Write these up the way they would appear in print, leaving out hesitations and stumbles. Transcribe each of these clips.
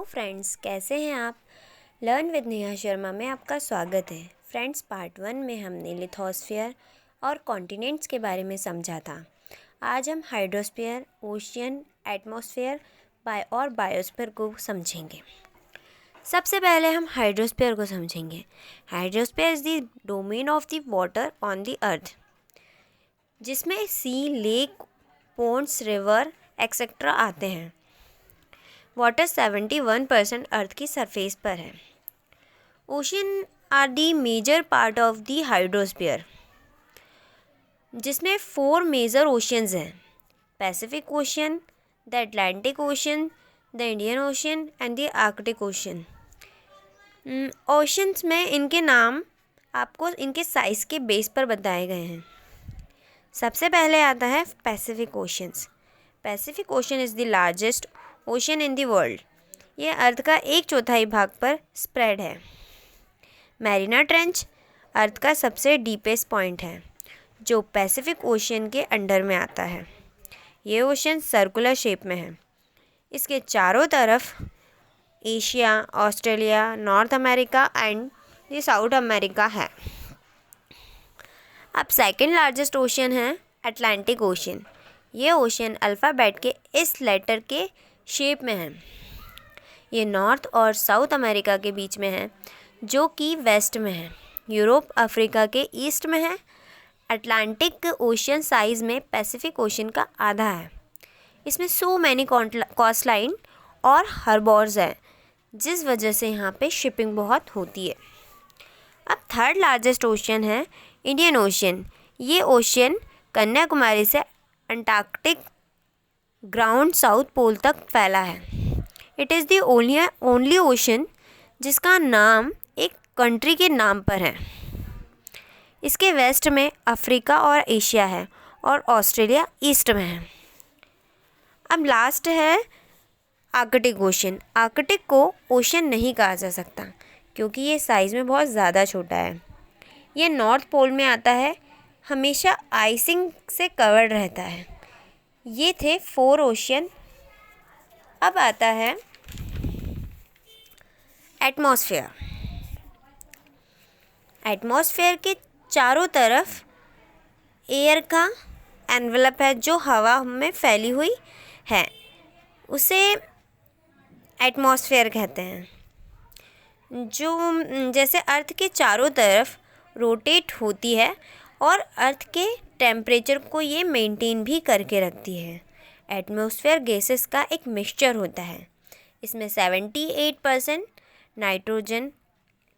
Friends, कैसे हैं आप। लर्न विद नेहा शर्मा में आपका स्वागत है। फ्रेंड्स, पार्ट 1 में हमने लिथोस्फीयर और कॉन्टिनेंट्स के बारे में समझा था। आज हम हाइड्रोस्फीयर, ओशियन, एटमॉस्फेयर और बायोस्फीयर को समझेंगे। सबसे पहले हम हाइड्रोस्फीयर को समझेंगे। Hydrosphere is the domain of the water on the earth, जिसमें sea, lake, ponds, river etcetera आते हैं। वाटर 71% अर्थ की सरफेस पर है। Ocean are the major part of the hydrosphere, जिसमें 4 मेजर ओशियंस हैं: Pacific Ocean, the Atlantic Ocean, the Indian Ocean and the Arctic Ocean. Oceans में इनके नाम आपको इनके साइज़ के बेस पर बताए गए हैं। सबसे पहले आता है Pacific oceans. Pacific ocean is the largest ocean in the world. ये अर्थ का 1/4 भाग पर स्प्रेड है। मैरीना ट्रेंच अर्थ का सबसे डीपेस्ट पॉइंट है, जो पैसिफिक ओशियन के अंडर में आता है। ये ओशियन सर्कुलर शेप में है। इसके चारों तरफ Asia, Australia, north America and the south America है। अब सेकंड लार्जेस्ट ओशियन है अटलांटिक ओशियन। ये ओशियन अल्फ़ाबेट के इस लेटर के शेप में है। ये नॉर्थ और साउथ अमेरिका के बीच में है, जो कि वेस्ट में है। यूरोप, अफ्रीका के ईस्ट में है। अटलांटिक ओशियन साइज़ में पैसिफिक ओशियन का आधा है। इसमें सो मैनी कोस्टलाइन और हार्बर्स हैं, जिस वजह से यहाँ पे शिपिंग बहुत होती है। अब थर्ड लार्जेस्ट ओशियन है इंडियन ओशियन। ये ओशियन कन्याकुमारी से अंटार्कटिक ग्राउंड साउथ पोल तक फैला है। It is the only ocean जिसका नाम एक कंट्री के नाम पर है। इसके वेस्ट में अफ्रीका और एशिया है और ऑस्ट्रेलिया ईस्ट में है। अब लास्ट है आर्कटिक ओशियन। आर्कटिक को ओशियन नहीं कहा जा सकता, क्योंकि ये साइज़ में बहुत ज़्यादा छोटा है। ये नॉर्थ पोल में आता है, हमेशा आइसिंग से कवर्ड रहता है। ये थे 4 ओशियन। अब आता है एटमॉस्फेयर। एटमॉस्फेयर के चारों तरफ एयर का एनवेलप है, जो हवा में फैली हुई है। उसे एटमॉस्फेयर कहते हैं, जो जैसे अर्थ के चारों तरफ रोटेट होती है और अर्थ के टेम्परेचर को ये मेंटेन भी करके रखती है। एटमॉस्फेयर गैसेस का एक मिक्सचर होता है। इसमें 78% नाइट्रोजन,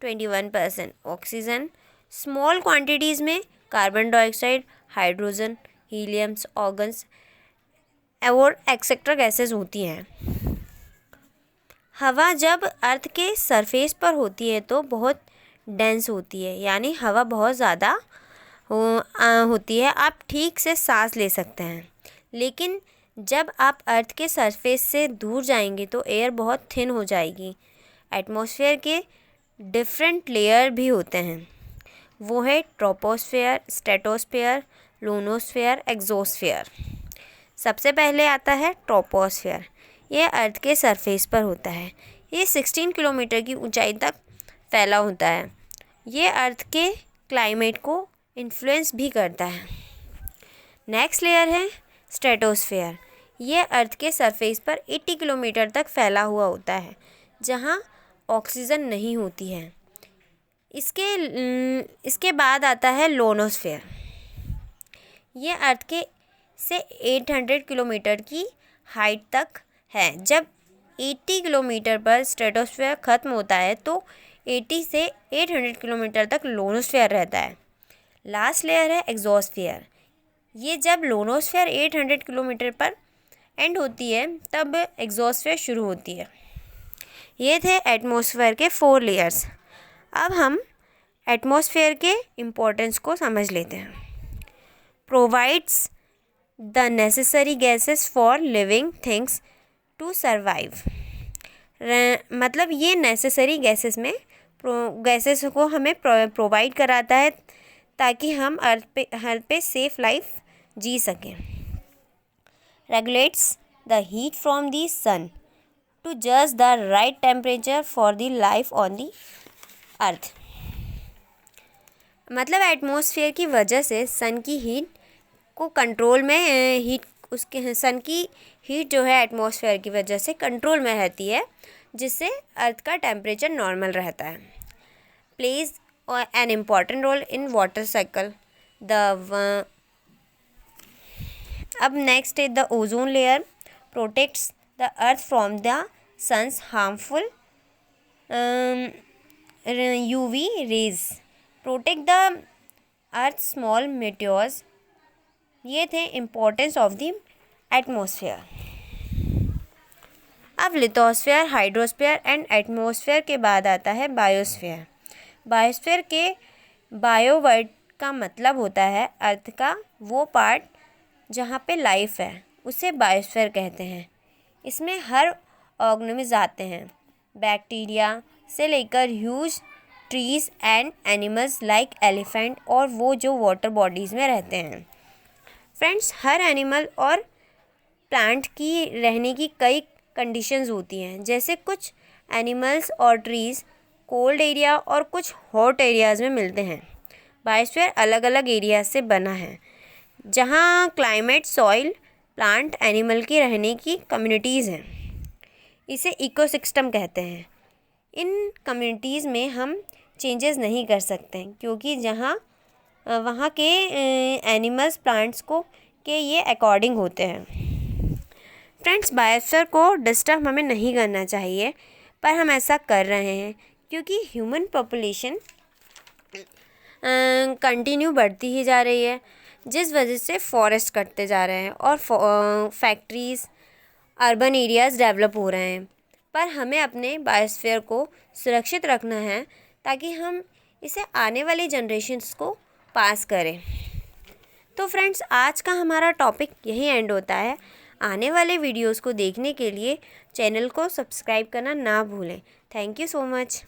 21% ऑक्सीजन, स्मॉल क्वांटिटीज़ में कार्बन डाइऑक्साइड, हाइड्रोजन, हीलियम्स, ऑर्गन्स और एक्सेट्रा गैसेस होती हैं। हवा जब अर्थ के सरफेस पर होती है तो बहुत डेंस होती है, यानी हवा बहुत ज़्यादा होती है। आप ठीक से सांस ले सकते हैं। लेकिन जब आप अर्थ के सरफेस से दूर जाएंगे तो एयर बहुत थिन हो जाएगी। एटमॉस्फेयर के डिफरेंट लेयर भी होते हैं। वो है ट्रोपोस्फेयर, स्ट्रेटोस्फेयर, लोनोस्फेयर, एक्सोस्फेयर। सबसे पहले आता है ट्रोपोस्फेयर। यह अर्थ के सरफेस पर होता है। ये 16 किलोमीटर की ऊंचाई तक फैला होता है। ये अर्थ के क्लाइमेट को इन्फ्लुएंस भी करता है। नेक्स्ट लेयर है स्ट्रेटोस्फेयर। ये अर्थ के सरफेस पर 80 किलोमीटर तक फैला हुआ होता है, जहाँ ऑक्सीजन नहीं होती है। इसके बाद आता है लोनोस्फेयर। ये अर्थ के से 800 किलोमीटर की हाइट तक है। जब 80 किलोमीटर पर स्ट्रेटोस्फेयर ख़त्म होता है तो 80 से 800 किलोमीटर तक लोनोस्फेयर रहता है। लास्ट लेयर है एक्सोस्फेयर। ये जब लोनोस्फेयर 800 किलोमीटर पर एंड होती है तब एक्सोस्फेयर शुरू होती है। ये थे एटमॉस्फेयर के 4 लेयर्स। अब हम एटमॉस्फेयर के इम्पोर्टेंस को समझ लेते हैं। Provides the necessary gases for living things to survive. मतलब ये नेसेसरी गैसेस को हमें प्रोवाइड कराता है, ताकि हम अर्थ पे सेफ लाइफ जी सकें। Regulates the heat from the sun. To just the right temperature for the life on the earth. मतलब एटमॉस्फेयर की वजह से सन की हीट को कंट्रोल में उसके सन की हीट जो है एटमॉस्फेयर की वजह से कंट्रोल में रहती है, जिससे अर्थ का टेम्परेचर नॉर्मल रहता है। Plays an important role in water cycle. अब next is the ozone layer protects the earth from the sun's harmful UV rays, protect the earth small meteors. ये थे इम्पोर्टेंस ऑफ द एटमॉस्फेयर। अब lithosphere, hydrosphere and atmosphere के बाद आता है biosphere. Biosphere के bio word का मतलब होता है अर्थ का वो पार्ट जहाँ पे लाइफ है, उसे बायोस्फेयर कहते हैं। इसमें हर ऑर्गेनिज्म आते हैं, बैक्टीरिया से लेकर huge trees and animals like elephant, और वो जो वाटर बॉडीज़ में रहते हैं। फ्रेंड्स, हर एनिमल और प्लांट की रहने की कई कंडीशंस होती हैं, जैसे कुछ एनिमल्स और ट्रीज़ कोल्ड एरिया और कुछ हॉट एरियाज़ में मिलते हैं। बायोस्फीयर अलग अलग एरियाज से बना है, जहाँ क्लाइमेट, सॉइल, प्लांट, एनिमल की रहने की कम्युनिटीज़ हैं। इसे इकोसिस्टम कहते हैं। इन कम्युनिटीज़ में हम चेंजेस नहीं कर सकते, क्योंकि जहाँ वहाँ के एनिमल्स, प्लांट्स को के ये अकॉर्डिंग होते हैं। फ्रेंड्स, बायोस्फीयर को डिस्टर्ब हमें नहीं करना चाहिए, पर हम ऐसा कर रहे हैं क्योंकि ह्यूमन पॉपुलेशन कंटिन्यू बढ़ती ही जा रही है, जिस वजह से फॉरेस्ट कटते जा रहे हैं और फैक्ट्रीज़, अर्बन एरियाज़ डेवलप हो रहे हैं। पर हमें अपने बायोस्फीयर को सुरक्षित रखना है, ताकि हम इसे आने वाली जनरेशन्स को पास करें। तो फ्रेंड्स, आज का हमारा टॉपिक यही एंड होता है। आने वाले वीडियोस को देखने के लिए चैनल को सब्सक्राइब करना ना भूलें। Thank you so much.